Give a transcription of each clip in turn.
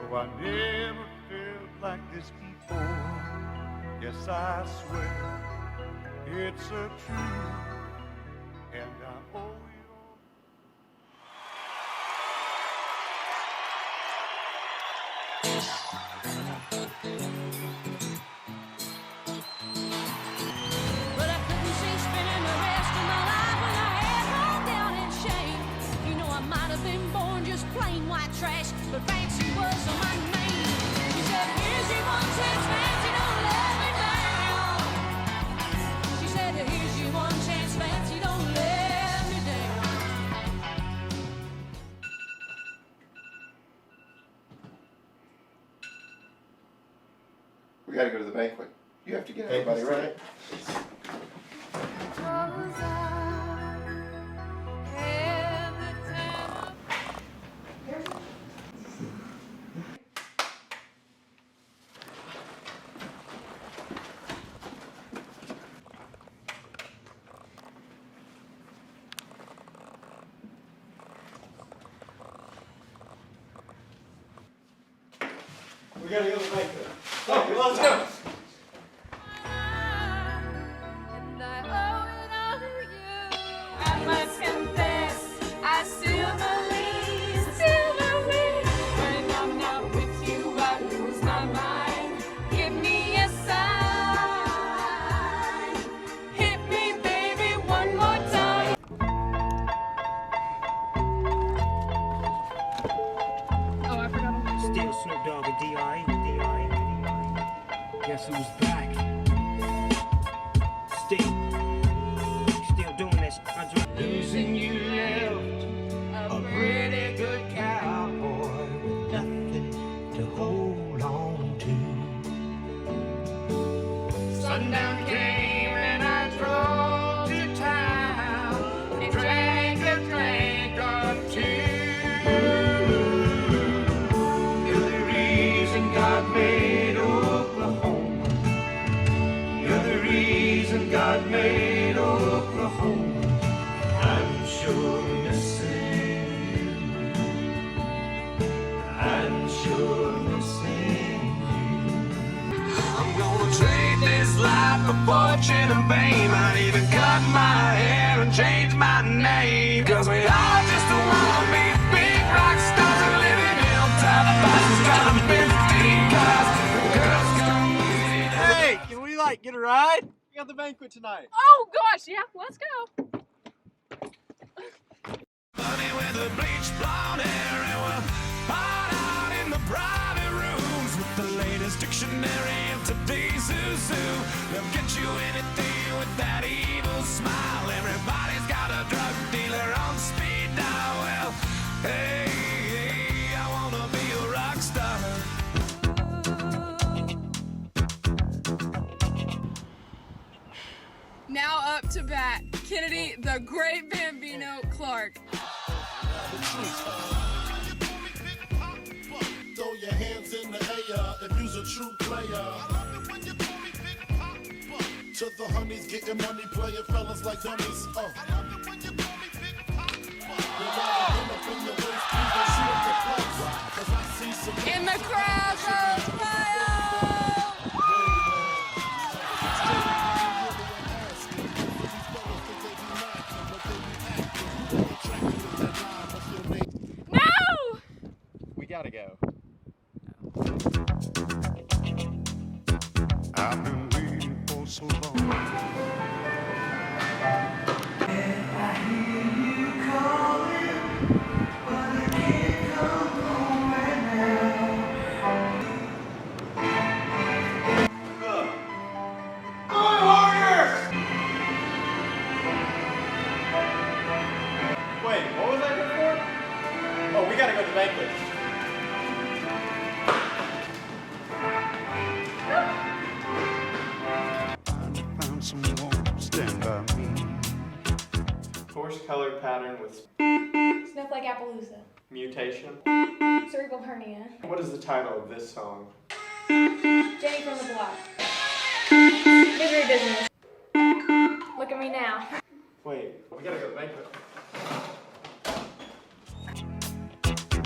Oh, I never felt like this before. Yes, I swear it's a truth, and I owe it all. But I couldn't see spending the rest of my life with my head hung down in shame. You know, I might have been born just plain white trash, but fancy was my name. She said, here's your one chance, fancy, don't let me down. She said, here's your one chance, fancy, don't let me down. We gotta go to the banquet. You have to get everybody ready. We gotta go to the banquet. Okay, let's go. And I owe it all to you. I must confess, I still believe, when I'm not with you, I lose my mind. Give me a sign, hit me, baby, one more time. Oh, I forgot. Still Snoop Dogg and D.I. Guess who's back? Still doing this. Losing you left a pretty good cowboy with nothing to hold on to. Sundown came and I drove to town and drank a drink or two. You're the reason God made Oklahoma. You're the reason God made Oklahoma. I'm sure missing you. I'm sure missing you. I'm gonna trade this life for fortune and fame. I'd even cut my hair and change my name. Cause we all just wanna be big rock stars and live in hilltop houses, driving 15 cars. Girls come easy. Hey, can we get a ride? We got the banquet tonight. Oh gosh, yeah, let's go. Honey with the bleach blonde hair, and we'll hide out in the private rooms with the latest dictionary of today's zoo. They'll get you anything with that evil smile. Everybody's got a drug dealer on speed dial. Well, hey, I wanna be a rock star. Now up to bat, Kennedy, the great Bambino Clark. Throw your hands in the air if you's a true player. To the honeys, getting money, playing fellas like dummies. In the crowd goes wild. No! We gotta go. I've been waiting for so long. Wait, what was I here for? Oh, we gotta go to the banquet. I found someone to stand by me. Coarse color pattern with Snowflake Appaloosa. mutation. Cerebral hernia. What is the title of this song? Jenny from the Block. Misery Business. Look at me now. Wait, we gotta go to the banquet.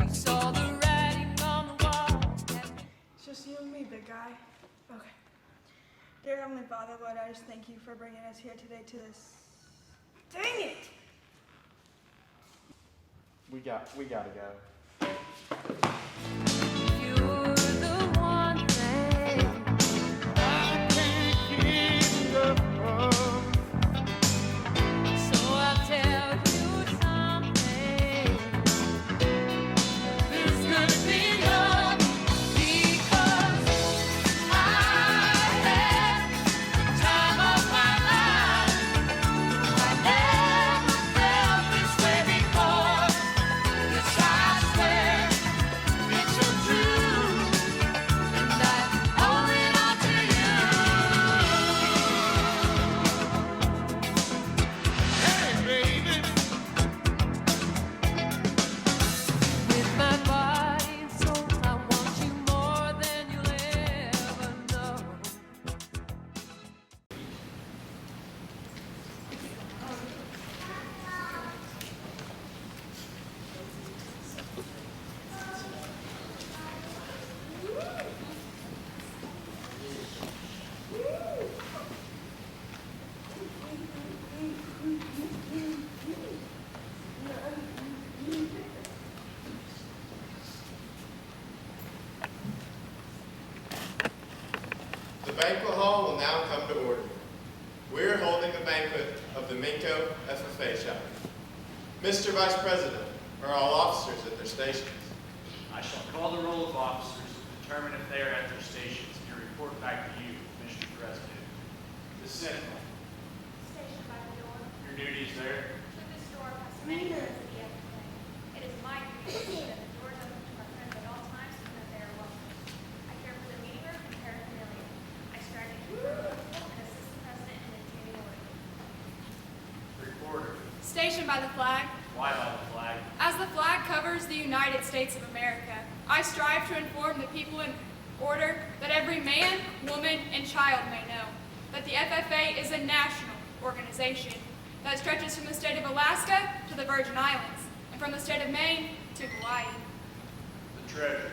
We saw the writing on the wall. Heavenly Father, Lord, I just thank you for bringing us here today to this. Dang it! We gotta go. You're the one thing I can't keep enough of. so I'll tell you something. There's gonna be love because I had the time of my life. I never felt this way before. Yes, I swear it's so true, and I owe it all to Hey, baby. you. With my body and soul, I want you more than you'll ever know. The banquet hall will now come to order. We are holding the banquet of the Minko FFA chapter. Mr. Vice President, are all officers at their stations? I shall call the roll of officers and determine if they are at their stations and report back to you, Mr. President. The Sentinel, Stationed by the door. your duties there. Should this door pass many members of the FFA, it is my duty to ensure that the doors open to our friends at all times and that they are welcome. I care for the meeting room and paraphernalia. I strive to keep her peaceful and assist the president in maintaining order. Reporter, Stationed by the flag. why by the flag? As the flag covers the United States of America, I strive to inform the people in order that every man, woman, and child may know that the FFA is a national organization that stretches from the state of Alaska to the Virgin Islands and from the state of Maine to Hawaii. The Treasurer,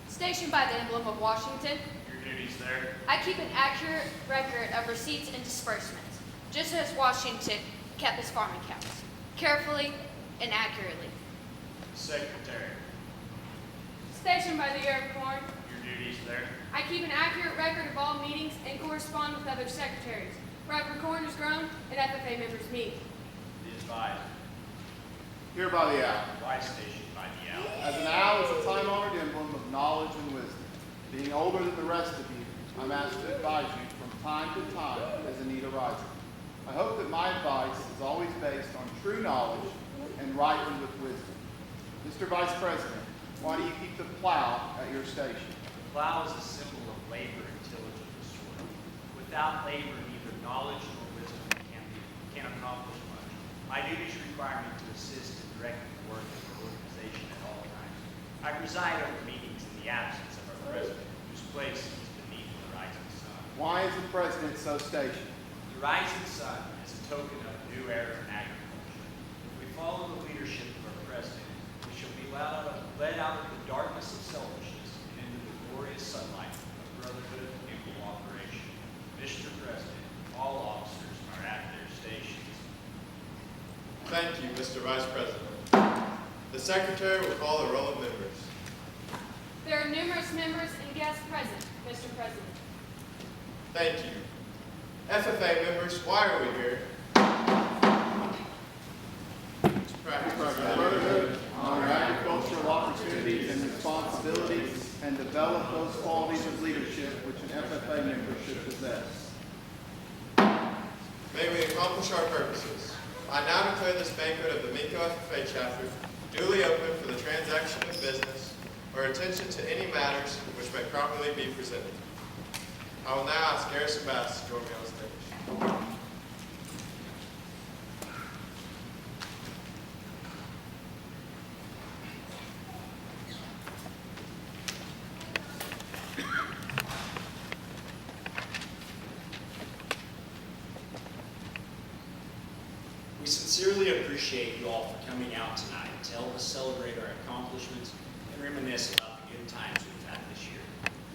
Stationed by the emblem of Washington, your duties there. I keep an accurate record of receipts and disbursements, just as Washington kept his farming accounts, carefully and accurately. Secretary, Stationed by the ear of corn, your duties there. I keep an accurate record of all meetings and correspond with other secretaries. Where corn is grown and FFA members meet. The Advisor, Here by the owl. why stationed by the owl? As an owl is a time-honored emblem of knowledge and wisdom. Being older than the rest of you, I'm asked to advise you from time to time as a need arises. I hope that my advice is always based on true knowledge and ripened with wisdom. Mr. Vice President, why do you keep the plow at your station? The plow is a symbol of labor and tillage of the soil. Without labor, neither knowledge nor wisdom can accomplish much. My duties require me to assist in directing the work of the organization at all times. I preside over meetings in the absence of our president, whose place is beneath the rising sun. Why is the President so stationed? The rising sun is a token of a new era in agriculture. If we follow the leadership of our president, we shall be led out of the darkness of selfishness and into the glorious sunlight of brotherhood and cooperation. Mr. President, all officers are at their stations. Thank you, Mr. Vice President. The Secretary will call the roll of members. There are numerous members and guests present, Mr. President. Thank you. FFA members, why are we here? To practice Brotherhood, honor agricultural opportunities and responsibilities, and develop those qualities of leadership which an FFA member should possess. May we accomplish our purposes. I now declare this banquet of the Minko FFA chapter duly open for the transaction of business or attention to any matters which may properly be presented. I will now ask Garrison Bass to join me on stage. We sincerely appreciate you all for coming out tonight to help us celebrate our accomplishments and reminisce about the good times we've had this year.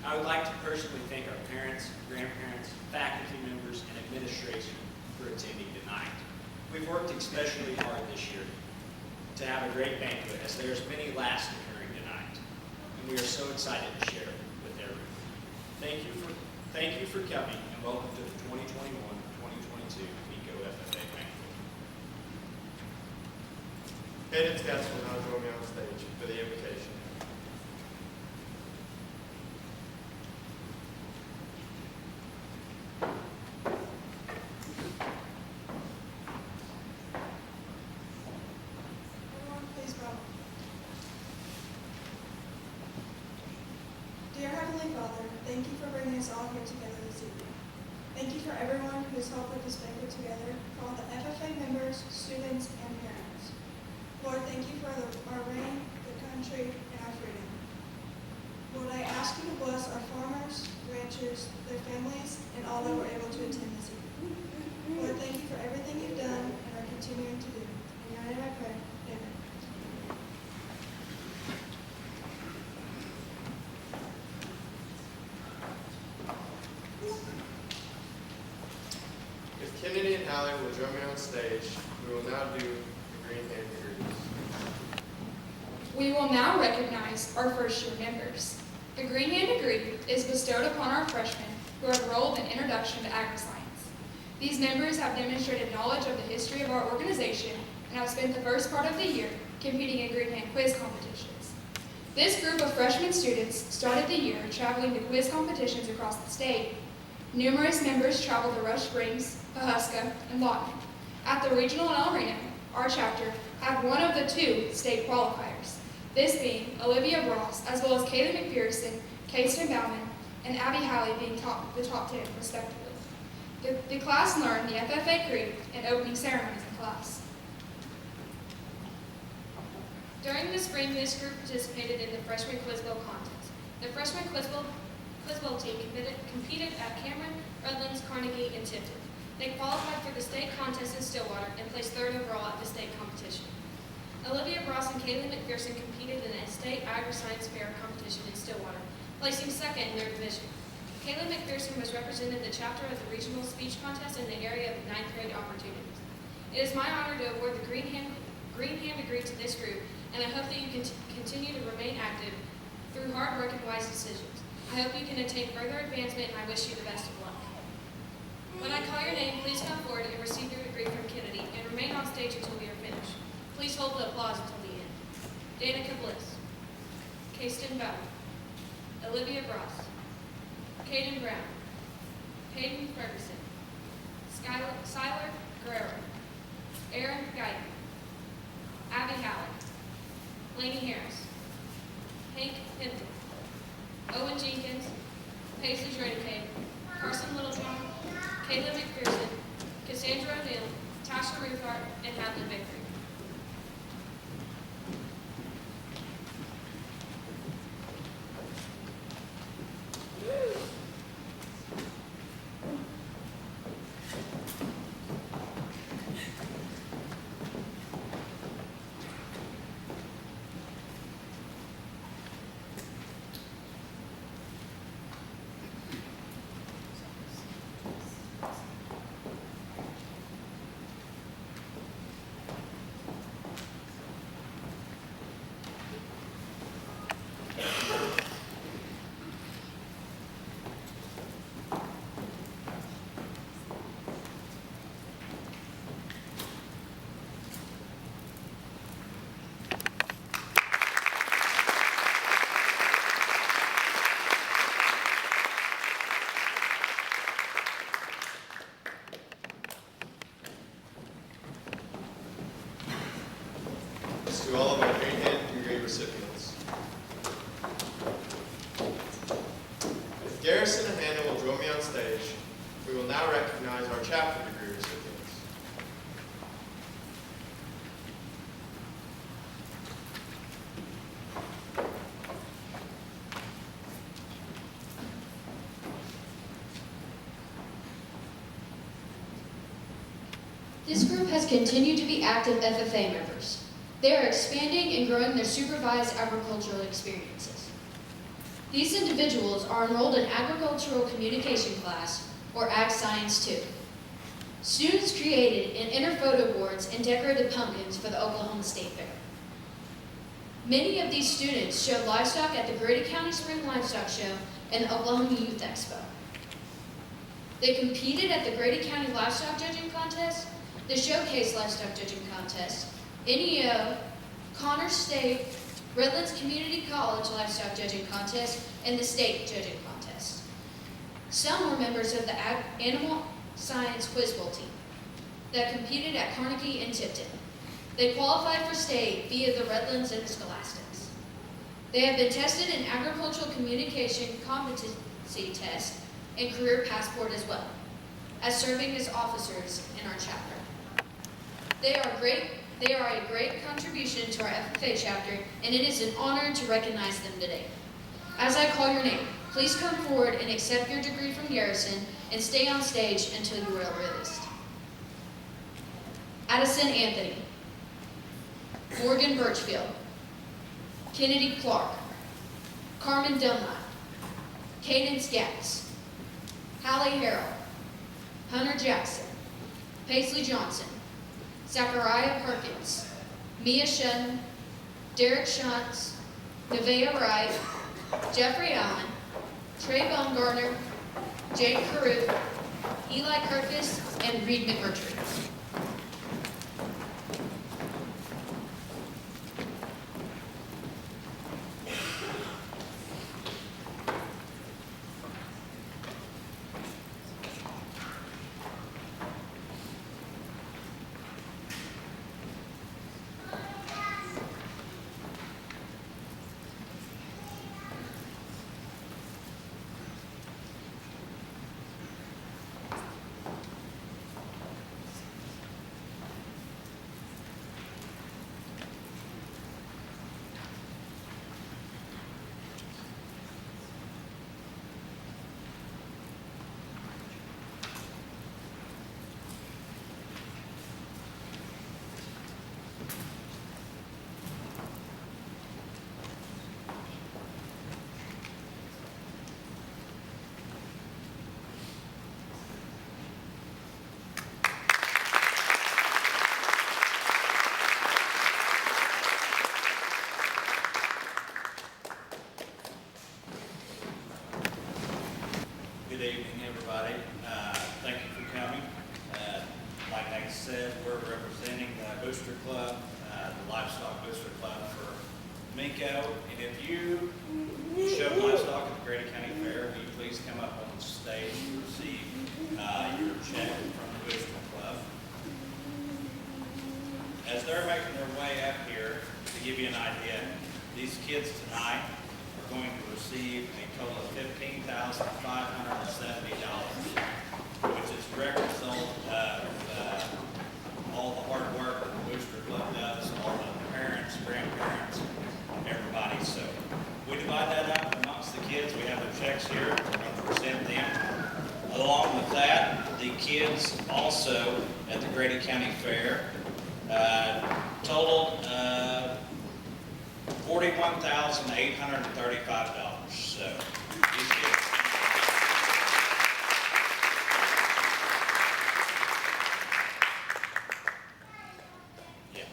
I would like to personally thank our parents, grandparents, faculty members, and administration for attending tonight. We've worked especially hard this year to have a great banquet, as there's many laughs occurring tonight, and we are so excited to share with everyone. Thank you for coming, and welcome to the 2021-2022 MECO FFA Banquet. Cadence Cats will now join me on stage for the invocation. Everyone, please bow. Dear Heavenly Father, thank you for bringing us all here together this evening. Thank you for everyone who has helped put this banquet together, for all the FFA members, students, and parents. Lord, thank you for our rain, the country, and our freedom. Lord, I ask you to bless our farmers, ranchers, their families, and all that were able to attend this evening. Lord, thank you for everything you've done and are continuing to do. In your name I pray. Amen. If Kennedy and Hallie will join me on stage, we will now do the Green Hand Degrees. We will now recognize our first-year members. The Green Hand Degree is bestowed upon our freshmen who have enrolled in Introduction to Agri-Science. These members have demonstrated knowledge of the history of our organization and have spent the first part of the year competing in Green Hand quiz competitions. This group of freshman students started the year traveling to quiz competitions across the state. Numerous members traveled to Rush Springs, Pahuska, and Lawton. At the regional in El Reno, our chapter had one of the two state qualifiers, this being Olivia Ross, as well as Kayla McPherson, Kayston Bauman, and Abby Halley being the top 10, respectively. The class learned the FFA Creed and opening ceremonies in class. During the spring, this group participated in the Freshman Quiz Bowl contest. The Freshman Quiz Bowl team competed at Cameron, Redlands, Carnegie, and Tipton. They qualified for the state contest in Stillwater and placed third overall at the state competition. Olivia Ross and Kayla McPherson competed in a state agri-science fair competition in Stillwater, placing second in their division. Kayla McPherson was represented the chapter of the regional speech contest in the area of 9th grade opportunities. It is my honor to award the Green Hand Degree to this group, and I hope that you can continue to remain active through hard work and wise decisions. I hope you can attain further advancement, and I wish you the best of luck. When I call your name, please come forward and receive your degree from Kennedy, and remain on stage until we are finished. Please hold the applause until the end. Danica Bliss, Kayston Bell, Olivia Ross, Caden Brown, Peyton Ferguson, Skylar Guerrero, Aaron Guyton, Abby Halley, Lainey Harris, Hank Hinton, Owen Jenkins, Paisley Redicade, Carson Littlejohn, Caleb McPherson, Cassandra O'Neill, Tasha Ruthart, and Hadley Vickery. To all of our Green Hand Degree recipients. If Garrison and Hannah will join me on stage, we will now recognize our chapter degree recipients. This group has continued to be active FFA members. They are expanding and growing their supervised agricultural experiences. These individuals are enrolled in Agricultural Communication class, or Ag Science 2. Students created and entered photo boards and decorated pumpkins for the Oklahoma State Fair. Many of these students showed livestock at the Grady County Spring Livestock Show and the Oklahoma Youth Expo. They competed at the Grady County Livestock Judging Contest, the Showcase Livestock Judging Contest, NEO, Connors State, Redlands Community College Livestock Judging Contest, and the State Judging Contest. Some were members of the Animal Science Quiz Bowl team that competed at Carnegie and Tipton. They qualified for state via the Redlands Interscholastics. They have been tested in agricultural communication competency test and career passport as well, as serving as officers in our chapter. They are a great contribution to our FFA chapter, and it is an honor to recognize them today. As I call your name, please come forward and accept your degree from Garrison and stay on stage until you are released. Addison Anthony, Morgan Birchfield, Kennedy Clark, Carmen Dunlap, Caden Scatz, Hallie Harrell, Hunter Jackson, Paisley Johnson, Zachariah Perkins, Mia Shedden, Derek Shuntz, Nevaeh Wright, Jeffrey Allen, Trey Baumgartner, Jake Caruth, Eli Kirkus, and Reed McMurtry. Good evening, everybody. Thank you for coming. Like I said, we're representing the Booster Club, the Livestock Booster Club for Minko. And if you show livestock at the Grady County Fair, will you please come up on stage to receive your check from the Booster Club. As they're making their way up here, to give you an idea, these kids tonight are going to receive a total of $15,570, which is a direct result of all the hard work that the Booster Club does, all the parents, grandparents, everybody. So we divide that up amongst the kids. We have their checks here. We're going to present them. Along with that, the kids also at the Grady County Fair totaled $41,835. So these kids. Yeah.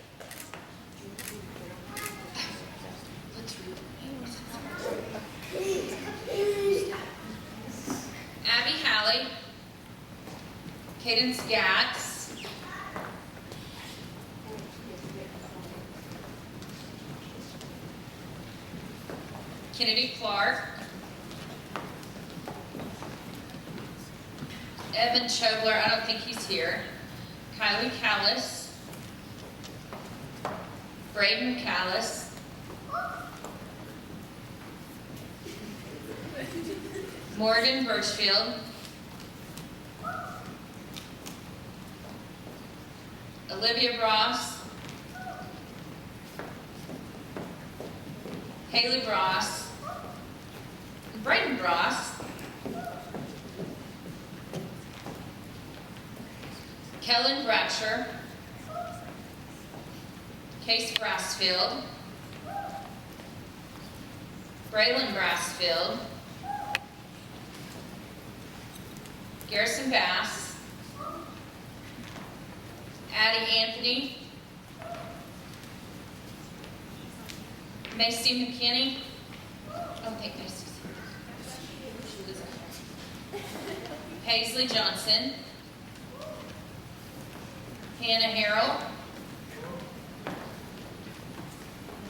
Abby Halley, Caden Scatz, Kennedy Clark, Evan Chobler, I don't think he's here, Kylie Callis, Braden Callis, Morgan Birchfield, Olivia Ross, Haley Ross, Braden Ross, Kellen Bratcher, Case Brassfield, Braylon Brassfield, Garrison Bass, Addie Anthony, Macy McKinney. Oh, I think Macy's here. Paisley Johnson, Hannah Harrell,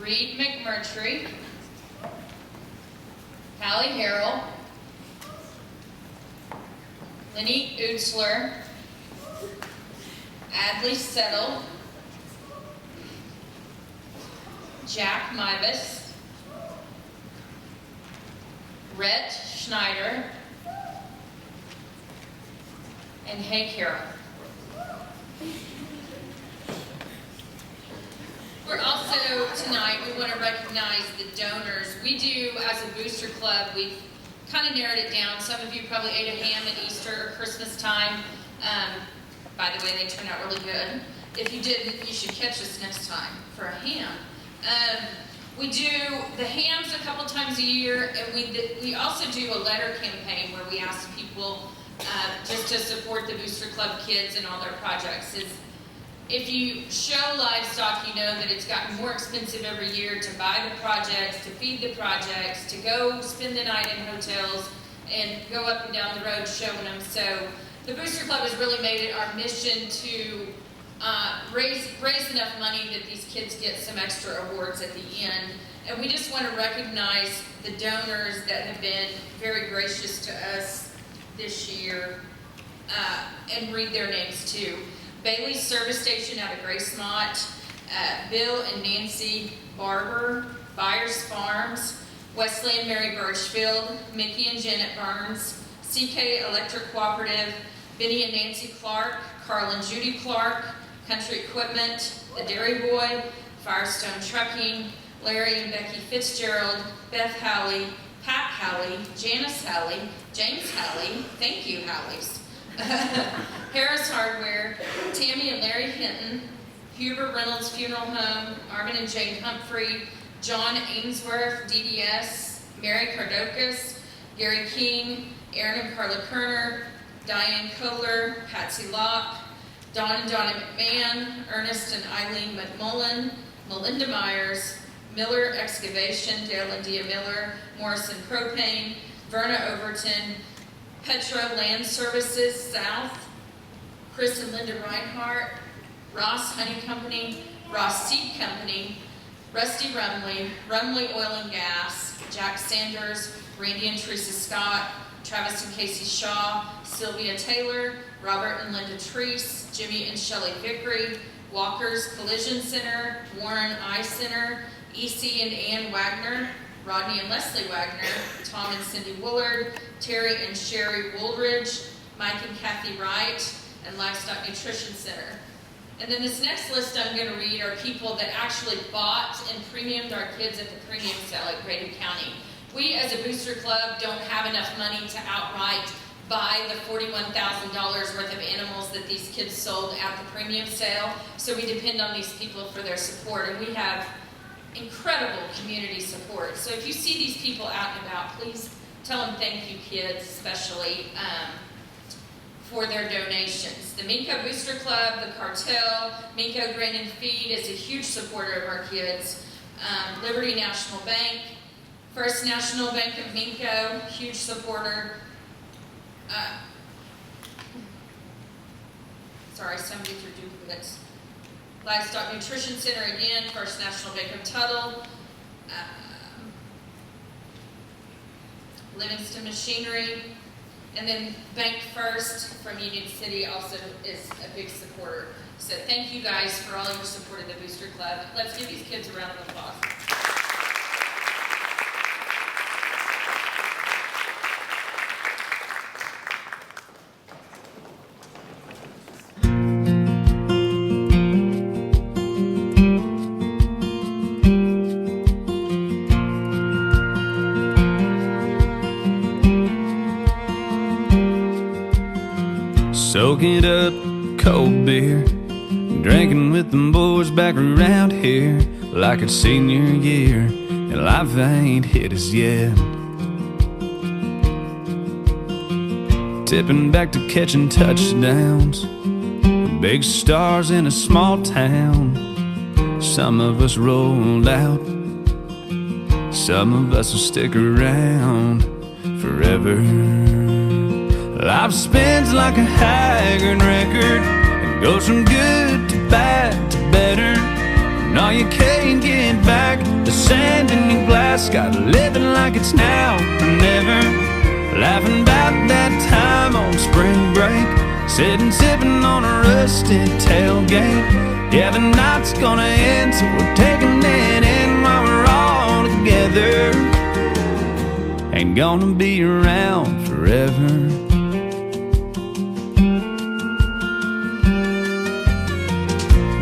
Reed McMurtry, Hallie Harrell, Lenny Utzler, Adley Settle, Jack Mibus, Rhett Schneider, and Hank Harrell. We're also, tonight, we want to recognize the donors. We do, as a booster club, we've kind of narrowed it down. Some of you probably ate a ham at Easter or Christmas time. By the way, they turn out really good. If you didn't, you should catch us next time for a ham. We do the hams a couple times a year, and we also do a letter campaign where we ask people just to support the Booster Club kids and all their projects. If you show livestock, you know that it's gotten more expensive every year to buy the projects, to feed the projects, to go spend the night in hotels, and go up and down the road showing them. So the Booster Club has really made it our mission to raise enough money that these kids get some extra awards at the end. And we just want to recognize the donors that have been very gracious to us this year and read their names too. Bailey's Service Station out of Gracemont, Bill and Nancy Barber, Byers Farms, Wesley and Mary Birchfield, Mickey and Janet Burns, CK Electric Cooperative, Benny and Nancy Clark, Carl and Judy Clark, Country Equipment, The Dairy Boy, Firestone Trucking, Larry and Becky Fitzgerald, Beth Halley, Pat Halley, Janice Halley, James Halley, thank you Halleys, Harris Hardware, Tammy and Larry Hinton, Huber Reynolds Funeral Home, Armin and Jane Humphrey, John Ainsworth, DDS, Mary Cardokas, Gary King, Aaron and Carla Kerner, Diane Kohler, Patsy Locke, Don and Donna McMahon, Ernest and Eileen McMullen, Melinda Myers, Miller Excavation, Dale and Dia Miller, Morrison Propane, Verna Overton, Petro Land Services South, Chris and Linda Reinhardt, Ross Honey Company, Ross Seed Company, Rusty Rumley, Rumley Oil and Gas, Jack Sanders, Randy and Teresa Scott, Travis and Casey Shaw, Sylvia Taylor, Robert and Linda Treese, Jimmy and Shelley Vickery, Walker's Collision Center, Warren Eye Center, EC and Ann Wagner, Rodney and Leslie Wagner, Tom and Cindy Woolard, Terry and Sherry Woolridge, Mike and Kathy Wright, and Livestock Nutrition Center. And then this next list I'm going to read are people that actually bought and premiumed our kids at the premium sale at Grady County. We as a booster club don't have enough money to outright buy the $41,000 worth of animals that these kids sold at the premium sale, so we depend on these people for their support, and we have incredible community support. So if you see these people out and about, please tell them thank you, kids, especially for their donations. The Minko Booster Club, the Cartel, Minko Grain and Feed is a huge supporter of our kids. Liberty National Bank, First National Bank of Minko, huge supporter. Sorry, some of these are duplicates. Livestock Nutrition Center again, First National Bank of Tuttle, Livingston Machinery, and then Bank First from Union City also is a big supporter. So thank you guys for all your support of the Booster Club. Let's give these kids a round of applause. Soaking up cold beer, drinking with them boys back around here like it's senior year. and life ain't hit us yet. Tipping back to catching touchdowns, big stars in a small town. Some of us rolled out, some of us will stick around forever. Life spins like a haggard record and goes from good to bad to better. No, you can't get back the sand in your glass. Got living like it's now or never. Laughing about that time on spring break, sitting sipping on a rusted tailgate. Yeah, the night's gonna end, so we're taking it in while we're all together. Ain't gonna be around forever.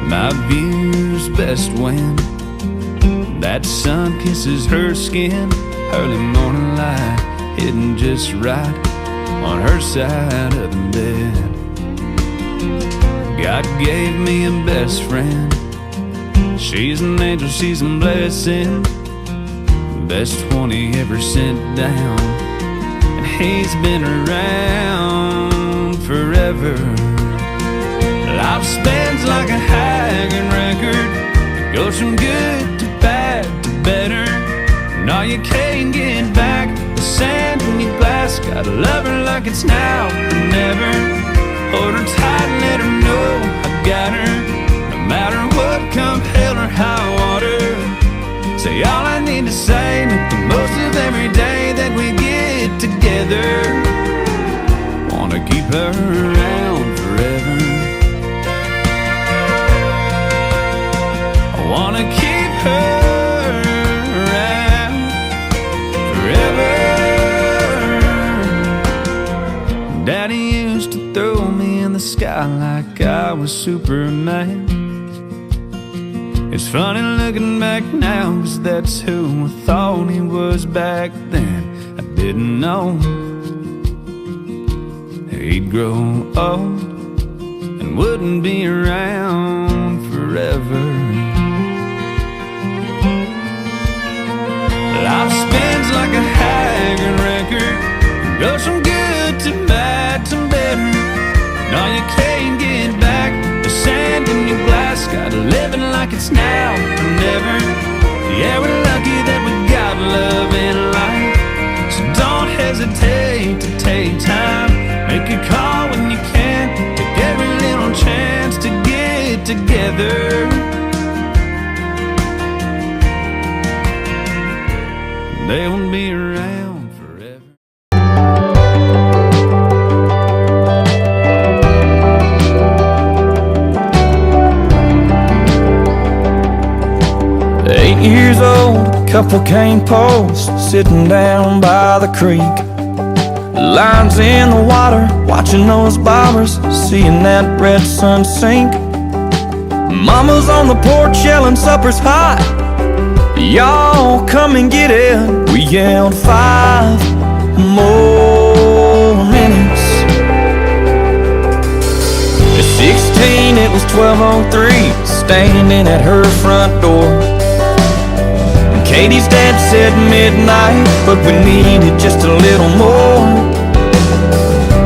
My view's best when that sun kisses her skin. Early morning light hitting just right on her side of the bed. God gave me a best friend. She's an angel, she's a blessing. Best 20 ever sent down, and he's been around forever. Life spins like a haggard record, it goes from good to bad to better. No, you can't get back the sand in your glass. Gotta love her like it's now or never. Hold her tight and let her know I got her, no matter what, come hell or high water. Say all I need to say, make the most of every day that we get together. Wanna keep her around forever. I wanna keep her around forever. Daddy used to throw me in the sky like I was Superman. It's funny looking back now, 'cause that's who I thought he was back then. I didn't know he'd grow old and wouldn't be around forever. Life spins like a haggard record, it goes from good to bad to better. No, you can't get back the sand in your glass. Gotta living like it's now or never. Yeah, we're lucky that we got love in life, so don't hesitate to take time. Make a call when you can, take every little chance to get together. They won't be around forever. Years old, couple cane posts sitting down by the creek. Lines in the water, watching those bobbers, seeing that red sun sink. Mama's on the porch yelling supper's hot, y'all come and get it. We yelled 5 more minutes. At 16 it was 12:03, standing at her front door. Katie's dad said midnight, but we needed just a little more.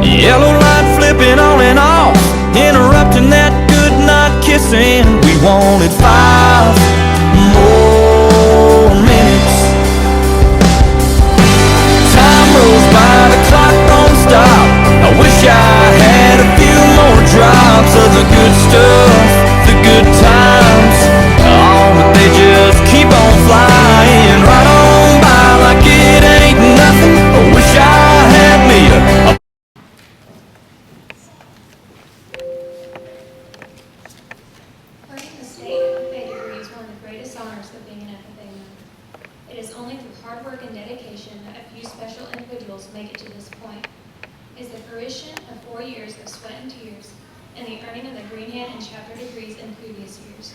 Yellow light flipping on and off, interrupting that good night kissing. We wanted 5 more minutes. Time rolls by, the clock don't stop. I wish I had a few more drops of the good stuff, the good times. Oh, but they just keep on flying right on by like it ain't nothing. I wish I had me a Earning the state FFA degree is one of the greatest honors of being an FFA member. It is only through hard work and dedication that a few special individuals make it to this point. It is the fruition of 4 years of sweat and tears and the earning of the green hand and chapter degrees in previous years.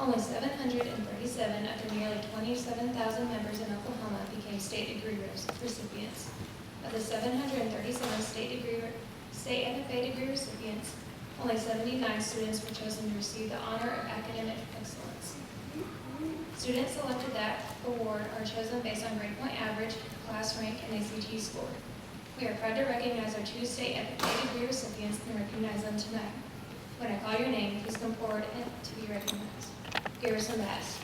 Only 737 of the nearly 27,000 members in Oklahoma became state degree recipients. Of the 737 state FFA degree recipients, only 79 students were chosen to receive the honor of academic excellence. Students selected that award are chosen based on grade point average, class rank, and ACT score. We are proud to recognize our 2 state FFA degree recipients and recognize them tonight. When I call your name, please come forward to be recognized. Garrison Bass.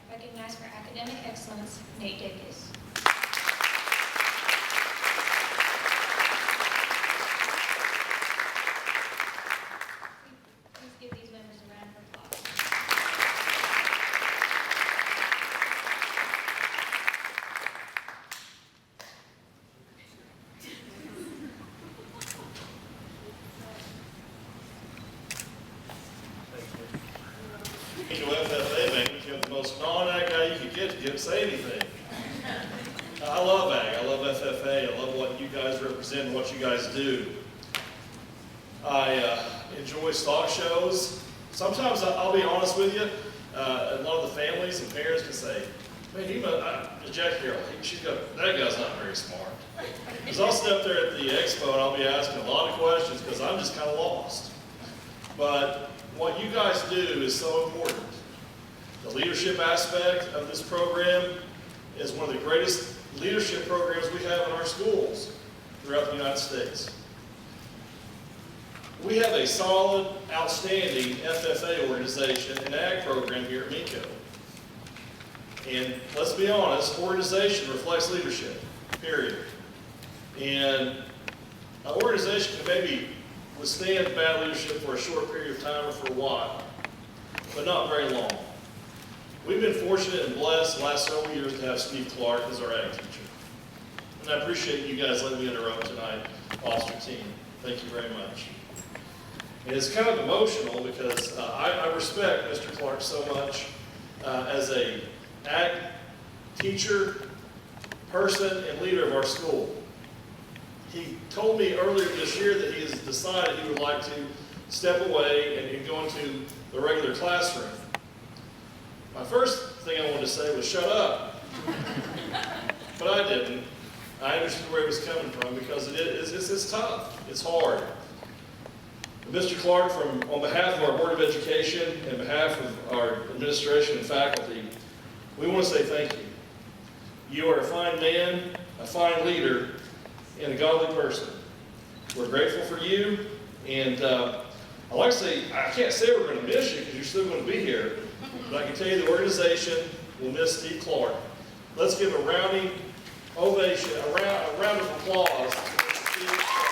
Recognized for academic excellence, Nate Dacus. Please give these members a round of applause. FFA Banquet, you have the most non-ag guy you could get to get say anything. I love ag, I love FFA, I love what you guys represent and what you guys do. I enjoy stock shows. Sometimes, I'll be honest with you, a lot of the families and parents can say, man, Jack Carroll, that guy's not very smart. Because I'll sit up there at the expo and I'll be asking a lot of questions because I'm just kind of lost. But what you guys do is so important. The leadership aspect of this program is one of the greatest leadership programs we have in our schools throughout the United States. We have a solid, outstanding FFA organization and ag program here at MECO. And let's be honest, organization reflects leadership, period. And an organization can maybe withstand bad leadership for a short period of time or for a while, but not very long. We've been fortunate and blessed the last several years to have Steve Clark as our ag teacher. And I appreciate you guys letting me interrupt tonight, Officer Team. Thank you very much. And it's kind of emotional because I respect Mr. Clark so much as a ag teacher, person, and leader of our school. He told me earlier this year that he has decided he would like to step away and go into the regular classroom. My first thing I wanted to say was shut up. But I didn't. I understood where he was coming from because it's tough. It's hard. Mr. Clark, on behalf of our Board of Education and behalf of our administration and faculty, we want to say thank you. You are a fine man, a fine leader, and a godly person. We're grateful for you, and I like to say, I can't say we're going to miss you because you're still going to be here, but I can tell you the organization will miss Steve Clark. Let's give a rounding ovation, a round of applause to Steve Clark.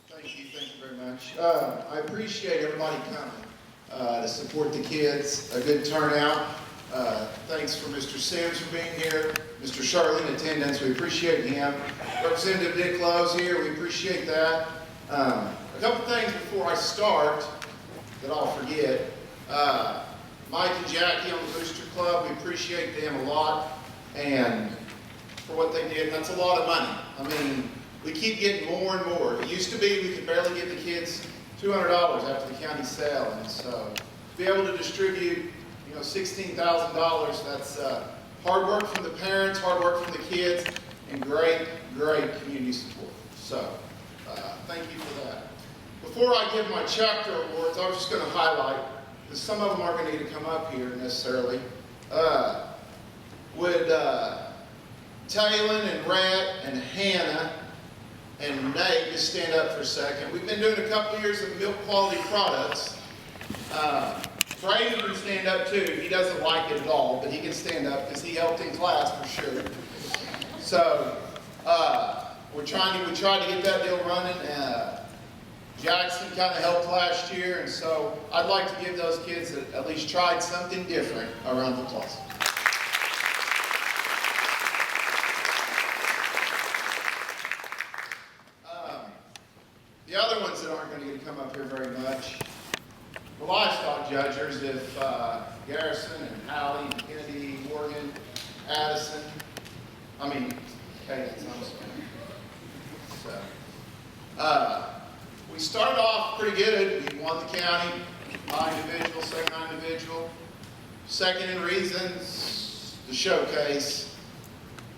Thank you very much. I appreciate everybody coming to support the kids. A good turnout. Thanks for Mr. Sims for being here. Mr. Charlie in attendance, we appreciate him. Representative Dick Lowe's here, we appreciate that. A couple things before I start that I'll forget. Mike and Jackie on the Booster Club, we appreciate them a lot and for what they did. That's a lot of money. I mean, we keep getting more and more. It used to be we could barely give the kids $200 after the county sale, and so to be able to distribute, $16,000, that's hard work from the parents, hard work from the kids, and great community support. So, thank you for that. Before I give my chapter awards, I was just going to highlight, because some of them aren't going to need to come up here necessarily. Would Taylor and Rhett and Hannah and Nate just stand up for a second? We've been doing a couple of years of milk quality products. Brady can stand up too. He doesn't like it at all, but he can stand up because he helped in class for sure. So we tried to get that deal running. Jackson kind of helped last year, and so I'd like to give those kids that at least tried something different a round of applause. livestock judges if Garrison and Hallie and Kennedy, Morgan, Addison, Cadence, I'm sorry. So, we started off pretty good. We won the county, high individual, second high individual, second in reasons, the showcase,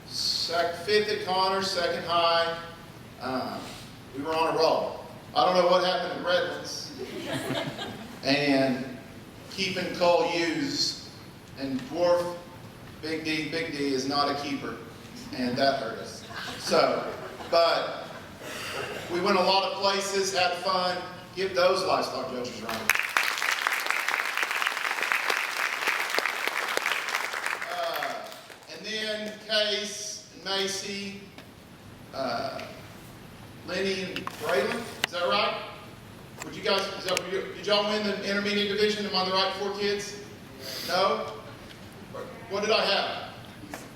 fifth at Connors, second high. We were on a roll. I don't know what happened at Redlands. And keeping Cole Hughes and dwarf Big D is not a keeper. And that hurt us. So, but we went a lot of places, had fun. Give those livestock judges a round. And then Case and Macy, Lenny and Braylon, is that right? Would you guys, did y'all win the intermediate division? Am I on the right 4 kids? No? What did I have?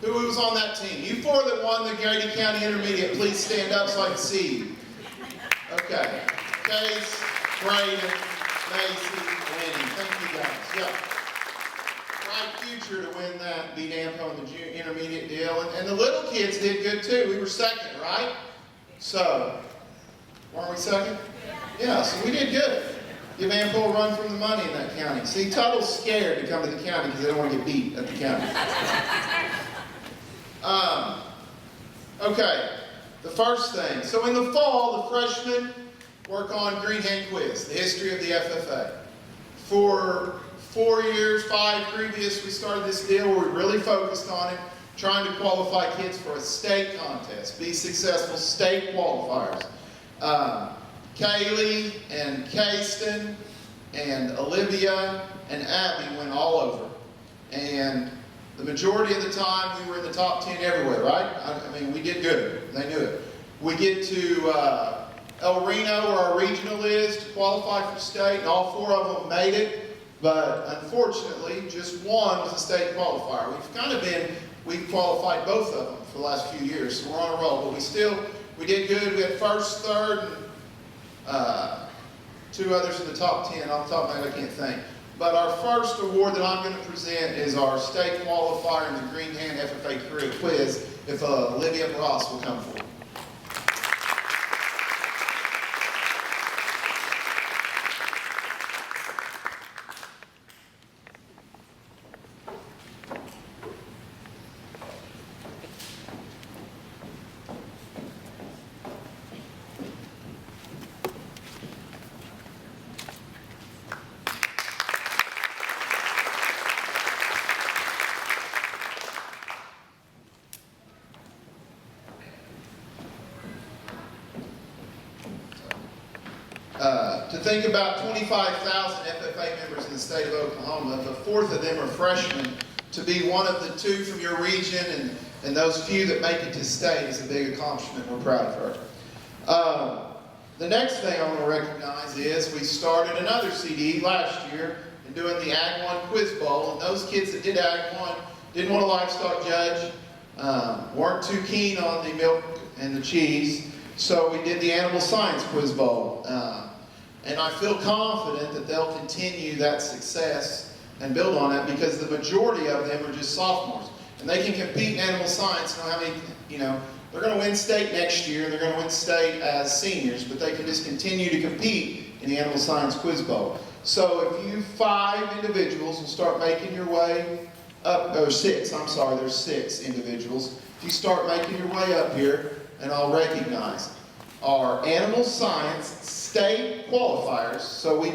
Who was on that team? You 4 that won the Grady County Intermediate, please stand up so I can see you. Okay. Case, Braden, Macy, Lenny. Thank you guys. Yeah. Bright future to win that, beat AMPO in the intermediate deal. And the little kids did good too. We were second, right? So, weren't we second? Yeah, so we did good. Give AMPO a run from the money in that county. See, Tuttle's scared to come to the county because they don't want to get beat at the county. Okay, the first thing. So in the fall, the freshmen work on Green Hand Quiz, the history of the FFA. For 4 years, 5 previous, we started this deal where we really focused on it, trying to qualify kids for a state contest, be successful state qualifiers. Kaylee and Kasten and Olivia and Abby went all over. And the majority of the time, we were in the top 10 everywhere, right? I mean, we did good. They knew it. We get to El Reno, where our regional is, to qualify for state, and all 4 of them made it. But unfortunately, just one was a state qualifier. We've qualified both of them for the last few years, so we're on a roll. But we did good. We had first, third, and 2 others in the top 10. Off the top of my head, I can't think. But our first award that I'm going to present is our state qualifier in the Green Hand FFA Career Quiz, if Olivia Ross will come forward. To think about 25,000 FFA members in the state of Oklahoma, if a fourth of them are freshmen, to be one of the 2 from your region and those few that make it to state is a big accomplishment. We're proud of her. The next thing I want to recognize is we started another CDE last year in doing the Ag 1 Quiz Bowl, and those kids that did Ag 1 didn't want a livestock judge, weren't too keen on the milk and the cheese, so we did the Animal Science Quiz Bowl. And I feel confident that they'll continue that success and build on it because the majority of them are just sophomores. And they can compete in animal science. They're going to win state next year, and they're going to win state as seniors, but they can just continue to compete in the Animal Science Quiz Bowl. So if you 5 individuals will start making your way up, or 6, I'm sorry, there's 6 individuals. If you start making your way up here, and I'll recognize our animal science state qualifiers. So we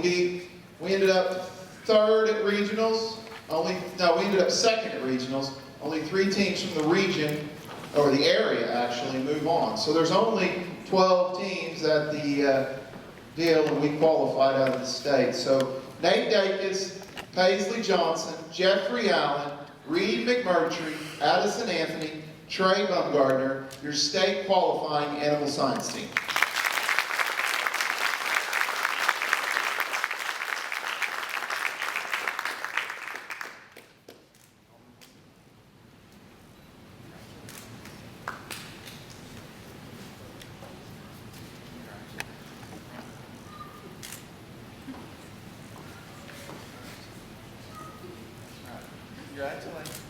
ended up 3rd at regionals. We ended up 2nd at regionals. Only 3 teams from the region, or the area actually, move on. So there's only 12 teams at the deal, and we qualified out of the state. So Nate Dacus, Paisley Johnson, Jeffrey Allen, Reed McMurtry, Addison Anthony, Trey Bumgardner, your state qualifying animal science team. Congratulations.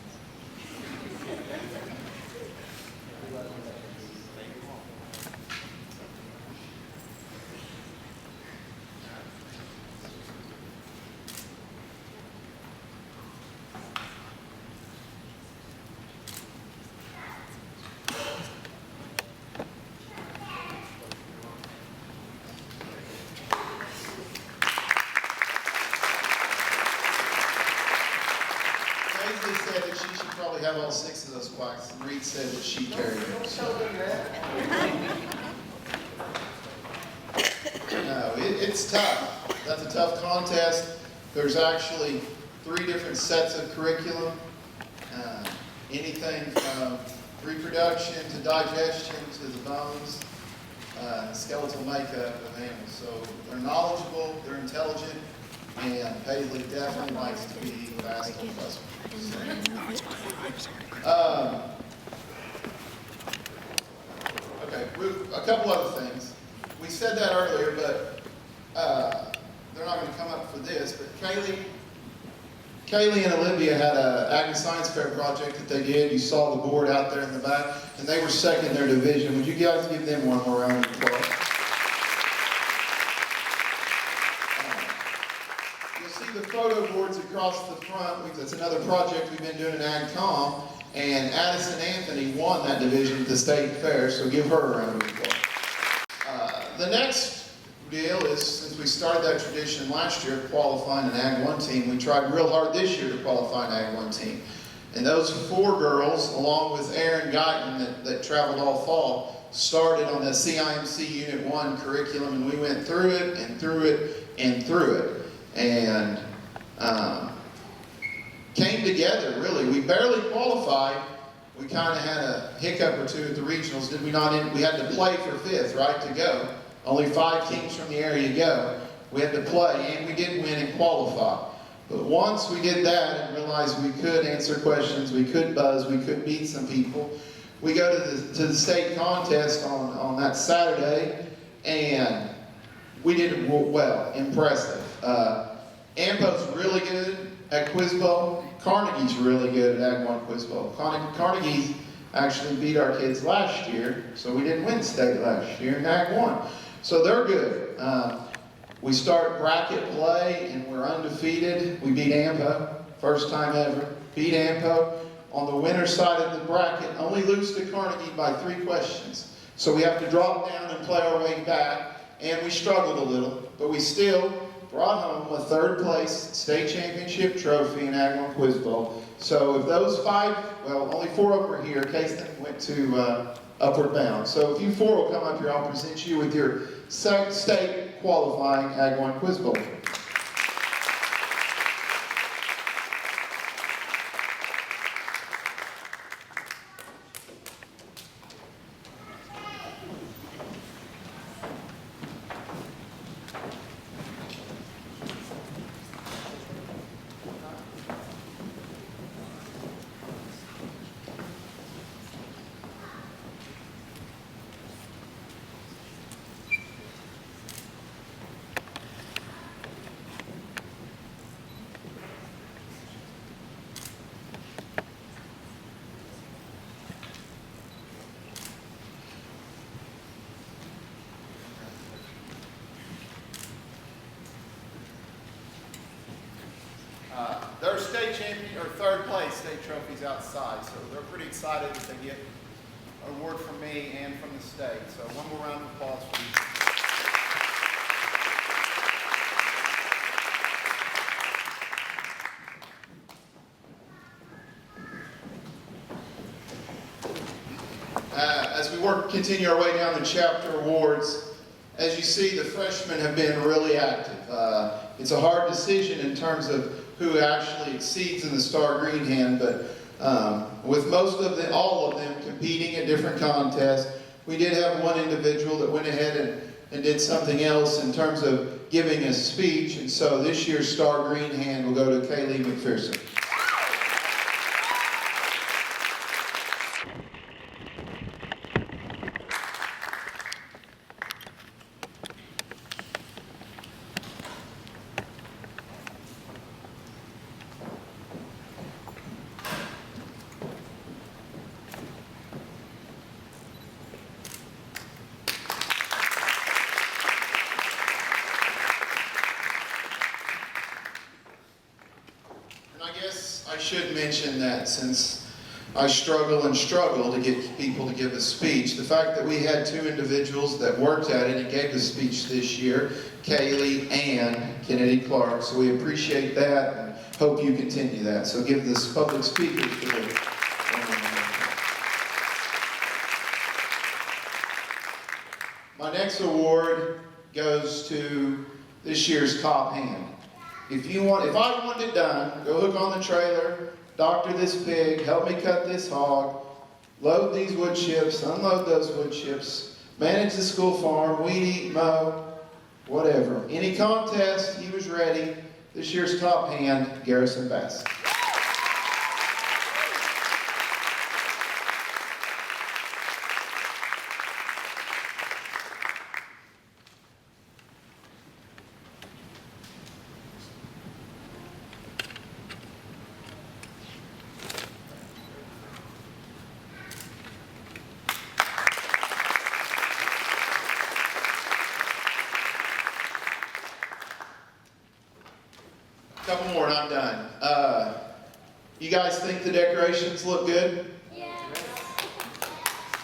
Paisley said that she should probably have all 6 of those plaques, and Reed said that she carried them. No, it's tough. That's a tough contest. There's actually 3 different sets of curriculum. Anything from reproduction to digestion to the bones, skeletal makeup of animals. So they're knowledgeable, they're intelligent, and Paisley definitely likes to be fast and fussy. Okay, a couple other things. We said that earlier, but they're not going to come up for this, but Kaylee and Olivia had an Ag and Science Fair project that they did. You saw the board out there in the back, and they were second in their division. Would you guys give them one more round of applause? You'll see the photo boards across the front. That's another project we've been doing in AgCom, and Addison Anthony won that division at the state fair, so give her a round of applause. The next deal is, since we started that tradition last year of qualifying an Ag 1 team, we tried real hard this year to qualify an Ag 1 team. And those 4 girls, along with Erin Guyton that traveled all fall, started on the CIMC Unit 1 curriculum, and we went through it and through it and through it. And came together, really. We barely qualified. We kind of had a hiccup or two at the regionals, did we not? We had to play for 5th, right, to go. Only 5 teams from the area go. We had to play, and we did win and qualify. But once we did that and realized we could answer questions, we could buzz, we could beat some people, we go to the state contest on that Saturday, and we did well, impressive. Ampo's really good at Quiz Bowl. Carnegie's really good at Ag 1 Quiz Bowl. Carnegie actually beat our kids last year, so we didn't win state last year in Ag 1. So they're good. We start bracket play, and we're undefeated. We beat Ampo, first time ever. Beat Ampo. On the winner's side of the bracket, only lose to Carnegie by 3 questions. So we have to drop down and play our way back, and we struggled a little, but we still brought home a 3rd place state championship trophy in Ag 1 Quiz Bowl. So if those 5, well, only 4 of them are here. Kason went to Upward Bound. So if you 4 will come up here, I'll present you with your state qualifying Ag 1 Quiz Bowl. They're state champion or 3rd place state trophies outside, so they're pretty excited that they get an award from me and from the state. So one more round of applause for you. As we continue our way down the chapter awards, as you see, the freshmen have been really active. It's a hard decision in terms of who actually exceeds in the Star Green Hand, but with all of them competing in different contests, we did have one individual that went ahead and did something else in terms of giving a speech, and so this year's Star Green Hand will go to Kaylee McPherson. mention that since I struggle to get people to give a speech, the fact that we had two individuals that worked at it and gave the speech this year, Kaylee and Kennedy Clark, so we appreciate that and hope you continue that. So give this public speakers for the My next award goes to this year's top hand. If I want it done, go hook on the trailer, doctor this pig, help me cut this hog, load these wood chips, unload those wood chips, manage the school farm, weed eat, mow, whatever. Any contest, he was ready. This year's top hand, Garrison Bass. Couple more and I'm done. You guys think the decorations look good? Yeah.